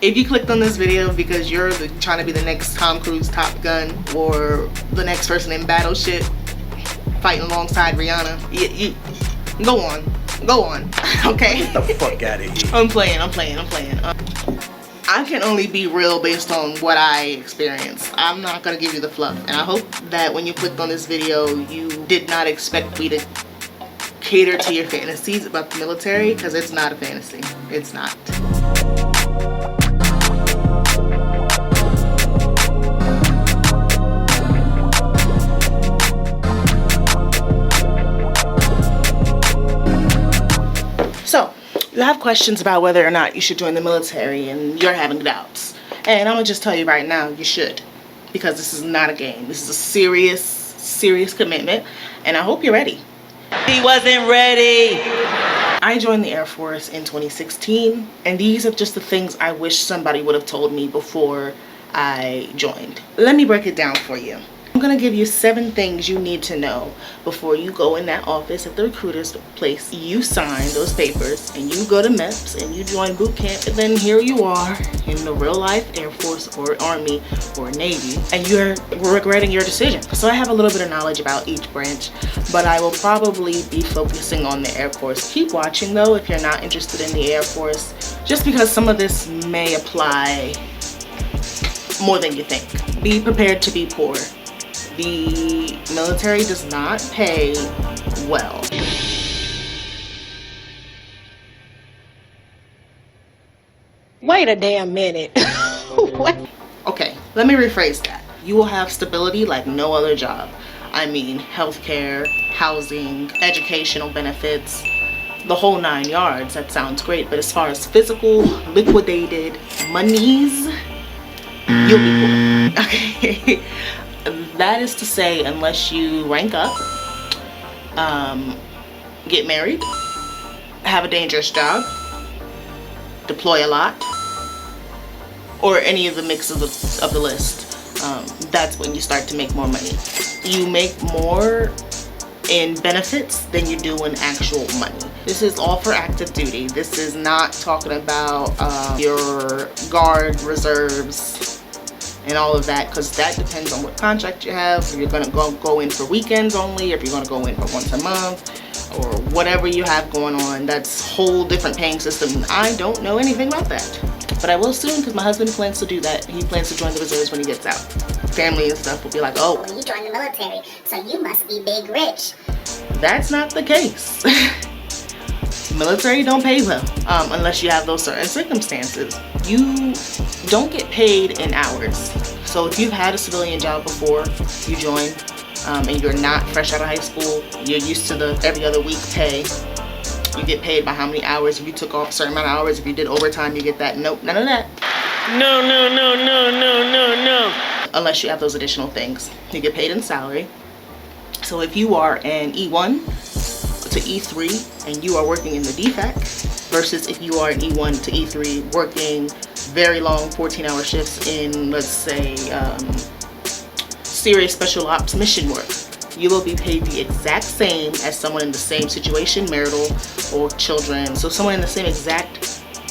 If you clicked on this video because you're trying to be the next Tom Cruise Top Gun or the next person in Battleship fighting alongside Rihanna, you go on, okay? Get the fuck out of here. I'm playing. I can only be real based on what I experienced. I'm not gonna give you the fluff, and I hope that when you clicked on this video, you did not expect me to cater to your fantasies about the military, because it's not a fantasy. It's not. So, you have questions about whether or not you should join the military, and you're having doubts. And I'm gonna just tell you right now, you should. Because this is not a game. This is a serious commitment, and I hope you're ready. He wasn't ready. I joined the Air Force in 2016, and these are just the things I wish somebody would have told me before I joined. Let me break it down for you. I'm gonna give you 7 things you need to know before you go in that office at the recruiter's place. You sign those papers and you go to MEPS and you join boot camp, and then here you are in the real life Air Force or Army or Navy, and you're regretting your decision. So I have a little bit of knowledge about each branch, but I will probably be focusing on the Air Force. Keep watching though if you're not interested in the Air Force, just because some of this may apply more than you think. Be prepared to be poor. The military does not pay well. Wait a damn minute. What? Okay, let me rephrase that. You will have stability like no other job. I mean, healthcare, housing, educational benefits, the whole 9 yards. That sounds great, but as far as physical, liquidated monies, you'll be poor. Okay. That is to say, unless you rank up, get married, have a dangerous job, deploy a lot, or any of the mix of the list, that's when you start to make more money. You make more in benefits than you do in actual money. This is all for active duty. This is not talking about your guard reserves and all of that, because that depends on what contract you have. If you're gonna go in for weekends only, if you're gonna go in for once a month, or whatever you have going on, that's a whole different paying system. I don't know anything about that, but I will soon, because my husband plans to do that. He plans to join the reserves when he gets out. Family and stuff will be like, oh, well, you joined the military, so you must be big rich. That's not the case. Military don't pay well, unless you have those certain circumstances. You don't get paid in hours. So if you've had a civilian job before you join, and you're not fresh out of high school, you're used to the every other week pay. You get paid by how many hours. If you took off a certain amount of hours, if you did overtime, you get that. Nope, none of that. No. Unless you have those additional things. You get paid in salary. So if you are an E1 to E3 and you are working in the DFAC, versus if you are an E1 to E3 working very long 14-hour shifts in, let's say, serious special ops mission work, you will be paid the exact same as someone in the same situation, marital or children. So someone in the same exact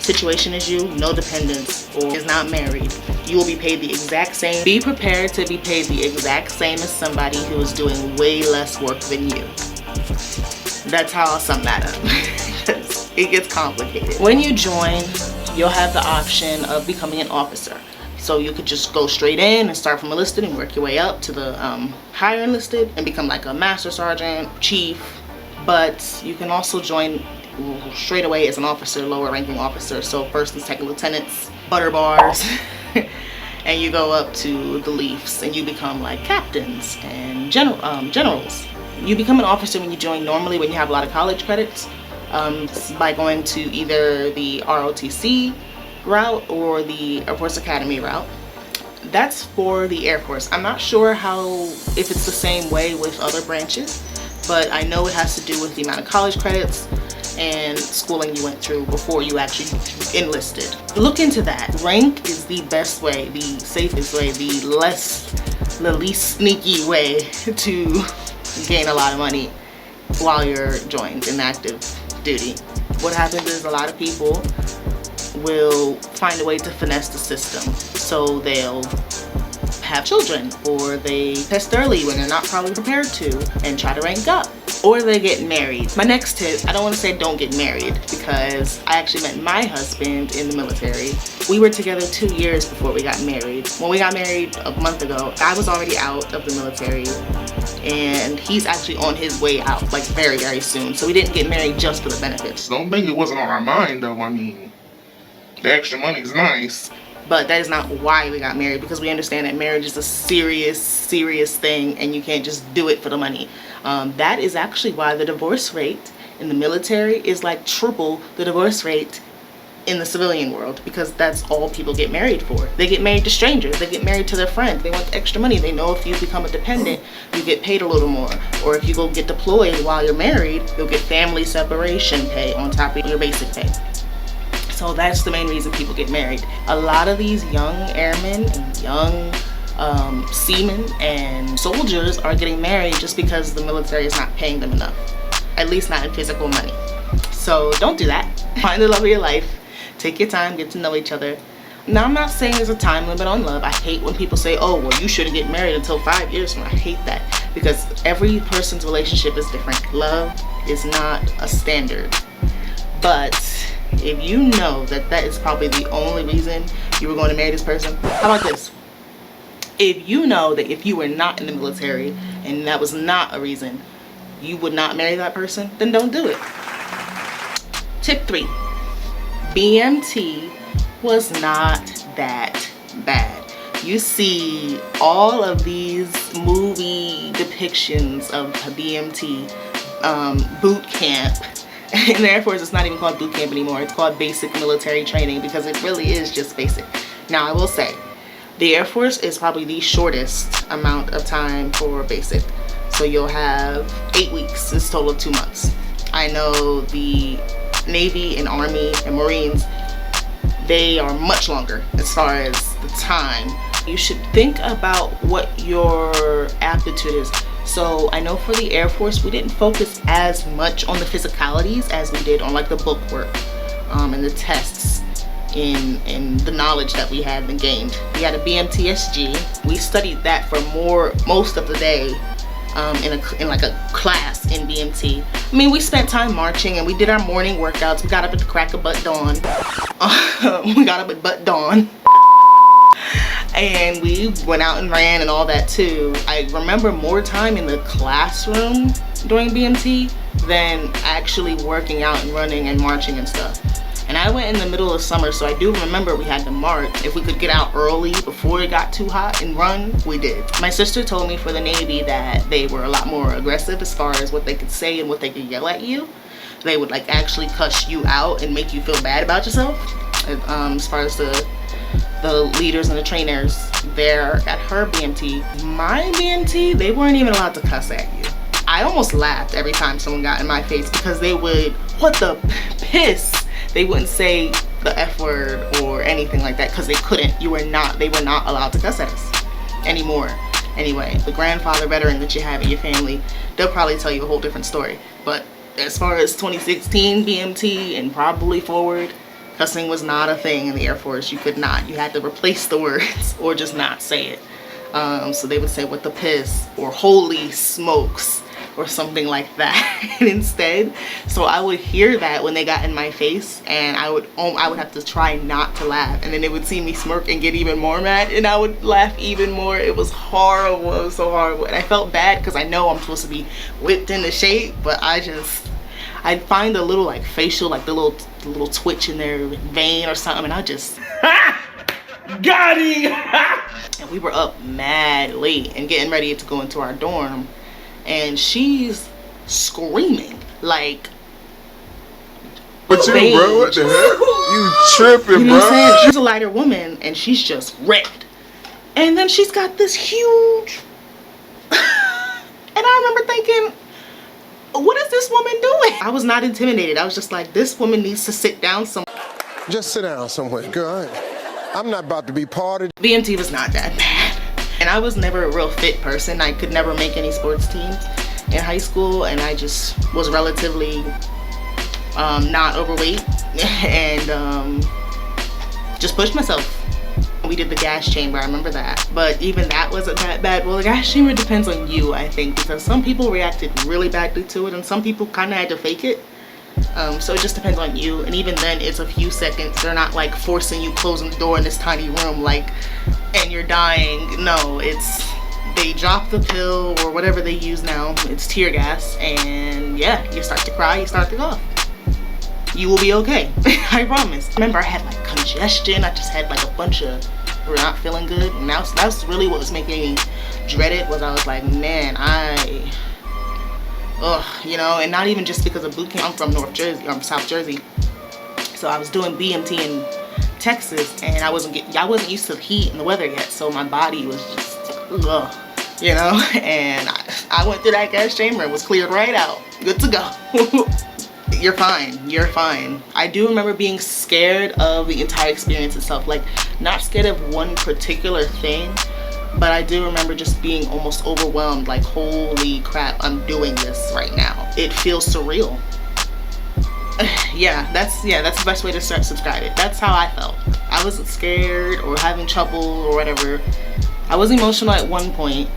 situation as you, no dependents, or is not married, you will be paid the exact same. Be prepared to be paid the exact same as somebody who is doing way less work than you. That's how I'll sum that up. It gets complicated. When you join, you'll have the option of becoming an officer. So you could just go straight in and start from enlisted and work your way up to the higher enlisted and become like a master sergeant, chief. But you can also join straight away as an officer, lower ranking officer. So first and second lieutenants, butter bars, and you go up to the leafs and you become like captains and generals. You become an officer when you join normally when you have a lot of college credits, by going to either the ROTC route or the Air Force Academy route. That's for the Air Force. I'm not sure if it's the same way with other branches, but I know it has to do with the amount of college credits and schooling you went through before you actually enlisted. Look into that. Rank is the best way, the safest way, the least sneaky way to gain a lot of money while you're joined in active duty. What happens is a lot of people will find a way to finesse the system. So they'll have children, or they test early when they're not probably prepared to and try to rank up, or they get married. My next tip, I don't want to say don't get married, because I actually met my husband in the military. We were together 2 years before we got married. When we got married a month ago, I was already out of the military, and he's actually on his way out, like very, very soon. So we didn't get married just for the benefits. Don't think it wasn't on our mind though. I mean, the extra money is nice. But that is not why we got married, because we understand that marriage is a serious, serious thing, and you can't just do it for the money. That is actually why the divorce rate in the military is like triple the divorce rate in the civilian world, because that's all people get married for. They get married to strangers, they get married to their friends, they want the extra money. They know if you become a dependent, you get paid a little more. Or if you go get deployed while you're married, you'll get family separation pay on top of your basic pay. So that's the main reason people get married. A lot of these young airmen and young seamen and soldiers are getting married just because the military is not paying them enough, at least not in physical money. So don't do that. Find the love of your life, take your time, get to know each other. Now, I'm not saying there's a time limit on love. I hate when people say, oh, well, you shouldn't get married until 5 years from now. I hate that, because every person's relationship is different. Love is not a standard. But if you know that that is probably the only reason you were going to marry this person, how about this? If you know that if you were not in the military and that was not a reason you would not marry that person, then don't do it. Tip 3, BMT was not that bad. You see all of these movie depictions of BMT, boot camp. In the Air Force, it's not even called boot camp anymore. It's called basic military training, because it really is just basic. Now, I will say, the Air Force is probably the shortest amount of time for basic. So you'll have 8 weeks. It's a total of 2 months. I know the Navy and Army and Marines, they are much longer as far as the time. You should think about what your aptitude is. So I know for the Air Force, we didn't focus as much on the physicalities as we did on like the book work and the tests in the knowledge that we had and gained. We had a BMTSG. We studied that for most of the day in like a class in BMT. I mean, we spent time marching and we did our morning workouts. We got up at the crack of butt dawn. We got up at butt dawn. And we went out and ran and all that too. I remember more time in the classroom during BMT than actually working out and running and marching and stuff. And I went in the middle of summer, so I do remember we had to march. If we could get out early before it got too hot and run, we did. My sister told me for the Navy that they were a lot more aggressive as far as what they could say and what they could yell at you. They would like actually cuss you out and make you feel bad about yourself. As far as the leaders and the trainers there at her BMT. My BMT, they weren't even allowed to cuss at you. I almost laughed every time someone got in my face, because they would, what the piss? They wouldn't say the F word or anything like that, because they couldn't. They were not allowed to cuss at us anymore. Anyway, the grandfather veteran that you have in your family, they'll probably tell you a whole different story. But as far as 2016 BMT and probably forward, cussing was not a thing in the Air Force. You could not. You had to replace the words or just not say it. So they would say, what the piss, or holy smokes, or something like that instead. So I would hear that when they got in my face, and I would have to try not to laugh, and then they would see me smirk and get even more mad, and I would laugh even more. It was horrible. It was so horrible. And I felt bad, because I know I'm supposed to be whipped into shape, but I'd find a little like facial, like the little twitch in their vein or something, and I just got him. And we were up mad late and getting ready to go into our dorm, and she's screaming like, What you, bro? What the heck? You tripping, you know what I'm bro? saying? She's a lighter woman and she's just ripped, and then she's got this huge and I remember thinking, what is this woman doing? I was not intimidated. I was just like, this woman needs to sit down somewhere. Just sit down somewhere, girl. I'm not about to be part of. BMT was not that bad. And I was never a real fit person. I could never make any sports teams in high school, and I just was relatively not overweight. And just pushed myself. We did the gas chamber, I remember that. But even that wasn't that bad. Well, the gas chamber depends on you, I think, because some people reacted really badly to it and some people kind of had to fake it. So it just depends on you, and even then it's a few seconds. They're not like forcing you closing the door in this tiny room like and you're dying. No, it's they drop the pill or whatever they use now. It's tear gas, and yeah, you start to cry, you start to cough. You will be okay. I promise. Remember, I had like congestion. I just had like a bunch of not feeling good, and that's really what was making me dread it. Was I was like, man, you know, and not even just because of boot camp. I'm from South Jersey, so I was doing BMT in Texas, and I wasn't used to the heat and the weather yet, so my body was just, you know. And I went through that gas chamber and was cleared right out, good to go. You're fine. You're fine. I do remember being scared of the entire experience itself, like not scared of one particular thing. But I do remember just being almost overwhelmed, like, holy crap, I'm doing this right now. It feels surreal. Yeah, that's the best way to subscribe it. That's how I felt. I wasn't scared or having trouble or whatever. I was emotional at one point,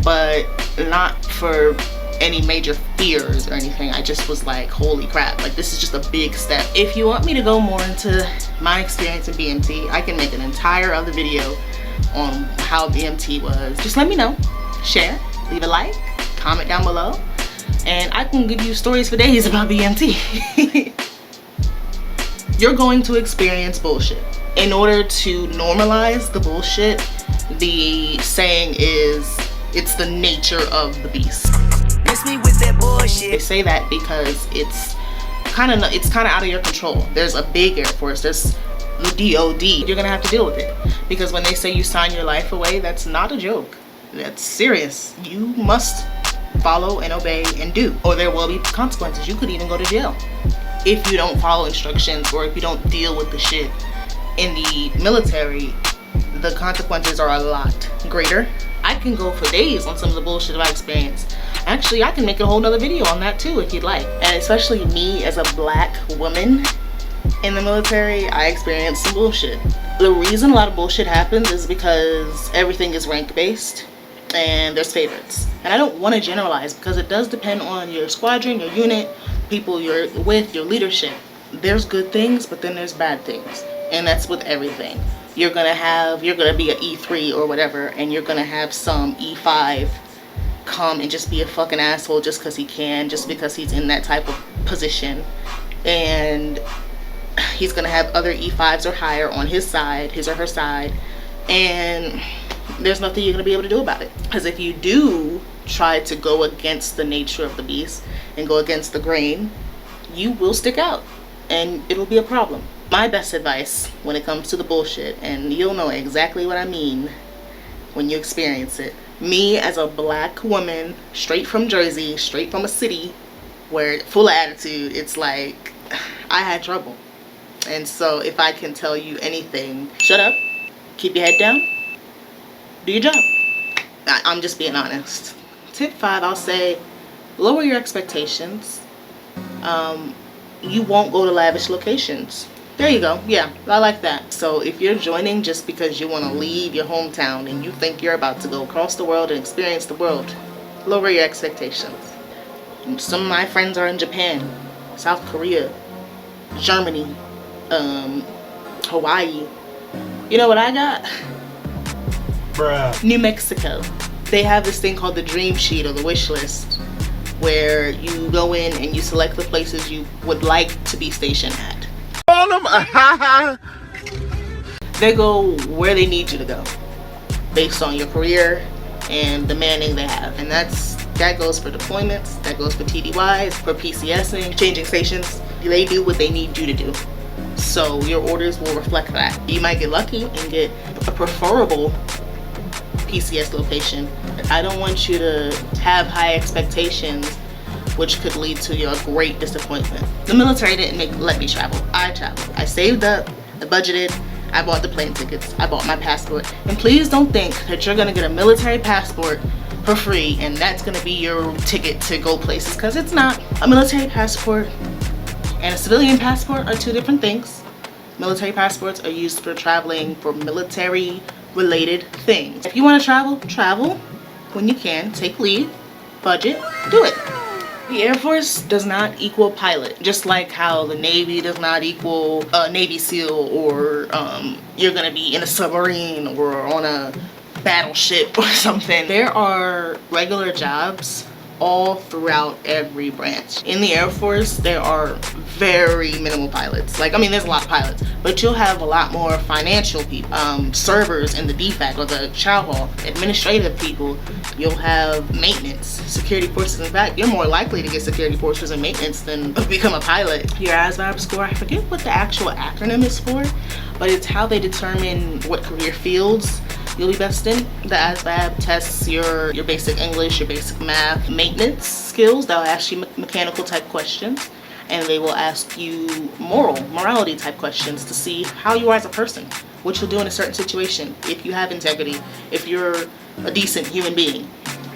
but not for any major fears or anything. I just was like, holy crap, like this is just a big step. If you want me to go more into my experience in BMT, I can make an entire other video on how BMT was. Just let me know, share, leave a like, comment down below, and I can give you stories for days about BMT. You're going to experience bullshit. In order to normalize the bullshit, the saying is, it's the nature of the beast. Miss me with that bullshit. They say that because it's kind of out of your control. There's a big Air Force, there's the DOD. You're gonna have to deal with it, because when they say you sign your life away, that's not a joke. That's serious. You must follow and obey and do, or there will be consequences. You could even go to jail if you don't follow instructions, or if you don't deal with the shit. In the military, the consequences are a lot greater. I can go for days on some of the bullshit I experienced. Actually, I can make a whole nother video on that too if you'd like. And especially me as a black woman in the military, I experienced some bullshit. The reason a lot of bullshit happens is because everything is rank based and there's favorites. And I don't want to generalize, because it does depend on your squadron, your unit, people you're with, your leadership. There's good things, but then there's bad things. And that's with everything. You're gonna be an E3 or whatever, and you're gonna have some E5 come and just be a fucking asshole just because he can, just because he's in that type of position. And he's gonna have other E5s or higher on his side, his or her side, and there's nothing you're gonna be able to do about it. Because if you do try to go against the nature of the beast and go against the grain, you will stick out and it'll be a problem. My best advice when it comes to the bullshit, and you'll know exactly what I mean when you experience it. Me as a black woman, straight from Jersey, straight from a city where full of attitude, it's like I had trouble. And so if I can tell you anything, shut up, keep your head down, do your job. I'm just being honest. Tip 5, I'll say, lower your expectations. You won't go to lavish locations. There you go. Yeah, I like that. So if you're joining just because you want to leave your hometown and you think you're about to go across the world and experience the world, lower your expectations. Some of my friends are in Japan, South Korea, Germany, Hawaii. You know what I got? Bruh. New Mexico. They have this thing called the dream sheet or the wish list, where you go in and you select the places you would like to be stationed at. They go where they need you to go based on your career and the manning they have. And that goes for deployments, that goes for TDYs, for PCSing, changing stations. They do what they need you to do. So your orders will reflect that. You might get lucky and get a preferable PCS location. I don't want you to have high expectations, which could lead to your great disappointment. The military didn't let me travel. I traveled. I saved up, I budgeted, I bought the plane tickets, I bought my passport. And please don't think that you're gonna get a military passport for free and that's gonna be your ticket to go places, because it's not. A military passport and a civilian passport are two different things. Military passports are used for traveling for military related things. If you want to travel when you can, take leave, budget, do it. The Air Force does not equal pilot, just like how the Navy does not equal a Navy SEAL, or you're gonna be in a submarine or on a battleship or something. There are regular jobs all throughout every branch. In the Air Force, there are very minimal pilots. Like, I mean, there's a lot of pilots, but you'll have a lot more financial people, servers in the DFAC or the chow hall, administrative people. You'll have maintenance, security forces. In fact, you're more likely to get security forces and maintenance than become a pilot. Your ASVAB score, I forget what the actual acronym is for, but it's how they determine what career fields you'll be best in. The ASVAB tests your basic English, your basic math, maintenance skills. They'll ask you mechanical type questions, and they will ask you morality type questions to see how you are as a person, what you'll do in a certain situation, if you have integrity, if you're a decent human being.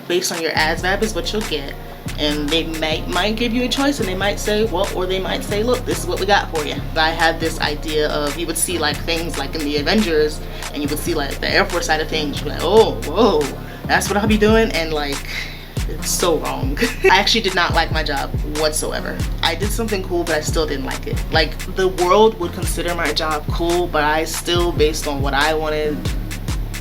Based on your ASVAB is what you'll get, and they might give you a choice, and they might say, well, or they might say, look, this is what we got for you. I had this idea of, you would see like things like in the Avengers, and you would see like the Air Force side of things, you'd be like, oh, whoa, that's what I'll be doing, and like, it's so wrong. I actually did not like my job whatsoever. I did something cool, but I still didn't like it. Like, the world would consider my job cool, but I still, based on what I wanted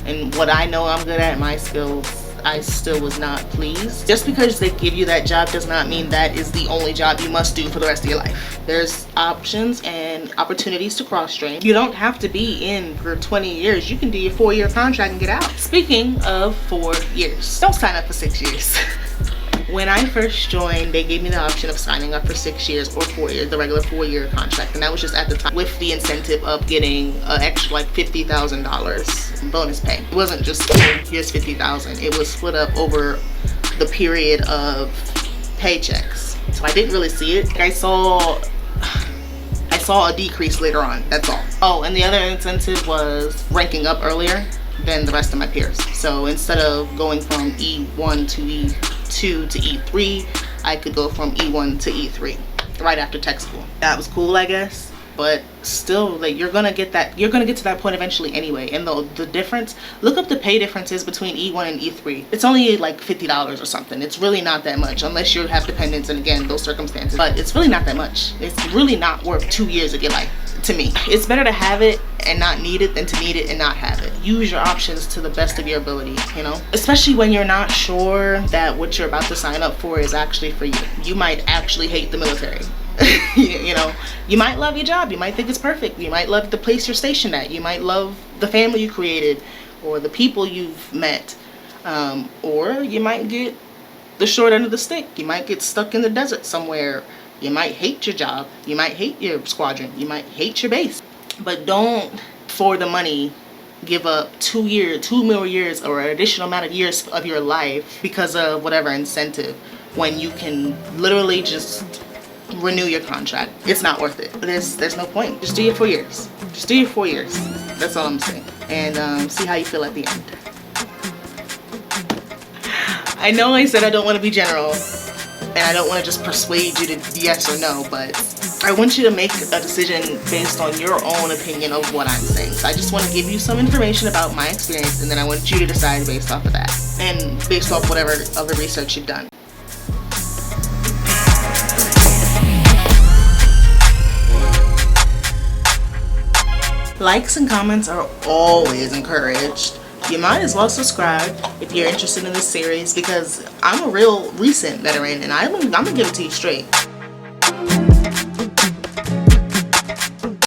and what I know I'm good at, my skills, I still was not pleased. Just because they give you that job does not mean that is the only job you must do for the rest of your life. There's options and opportunities to cross-train. You don't have to be in for 20 years. You can do your 4-year contract and get out. Speaking of 4 years, don't sign up for 6 years. When I first joined, they gave me the option of signing up for 6 years or 4 years, the regular 4-year contract, and that was just at the time with the incentive of getting an extra like $50,000 bonus pay. It wasn't just, here's $50,000. It was split up over the period of paychecks. So I didn't really see it. I saw a decrease later on, that's all. Oh, and the other incentive was ranking up earlier than the rest of my peers. So instead of going from E1 to E2 to E3, I could go from E1 to E3 right after tech school. That was cool, I guess, but still, like, you're gonna get to that point eventually anyway. And the difference, look up the pay differences between E1 and E3. It's only like $50 or something. It's really not that much unless you have dependents, and again, those circumstances, but it's really not that much. It's really not worth 2 years of your life. To me, it's better to have it and not need it than to need it and not have it. Use your options to the best of your ability, you know? Especially when you're not sure that what you're about to sign up for is actually for you. You might actually hate the military. You know, you might love your job, you might think it's perfect, you might love the place you're stationed at, you might love the family you created or the people you've met, or you might get the short end of the stick. You might get stuck in the desert somewhere. You might hate your job, you might hate your squadron, you might hate your base. But don't, for the money, give up 2 more years or an additional amount of years of your life because of whatever incentive, when you can literally just renew your contract. It's not worth it. There's no point. Just do your 4 years. Just do your 4 years. That's all I'm saying. And see how you feel at the end. I know I said I don't want to be general, and I don't want to just persuade you to yes or no, but I want you to make a decision based on your own opinion of what I'm saying. So I just want to give you some information about my experience, and then I want you to decide based off of that, and based off whatever other research you've done. Likes and comments are always encouraged. You might as well subscribe if you're interested in this series, because I'm a real recent veteran and I'm gonna give it to you straight.